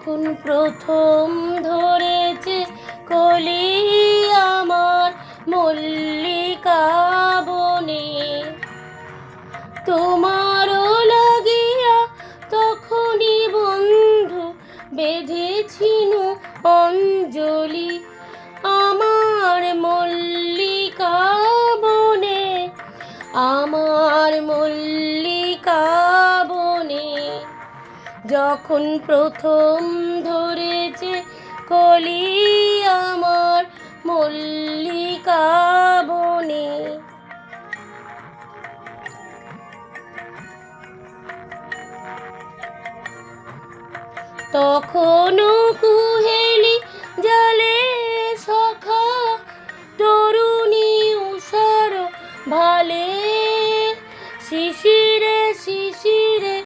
যখন প্রথম ধরেছে কলি আমার মল্লিকা বনে, তোমারও লাগিয়া তখনই বন্ধু বেঁধেছিনু অঞ্জলি আমার মল্লিকা বনে, আমার মল্লিকা বনে। যখন প্রথম ধরেছে কলি আমার মল্লিকা বনে। তখনও কুহেলি জলে সখা তরুণী উষার ভালে, শিশিরে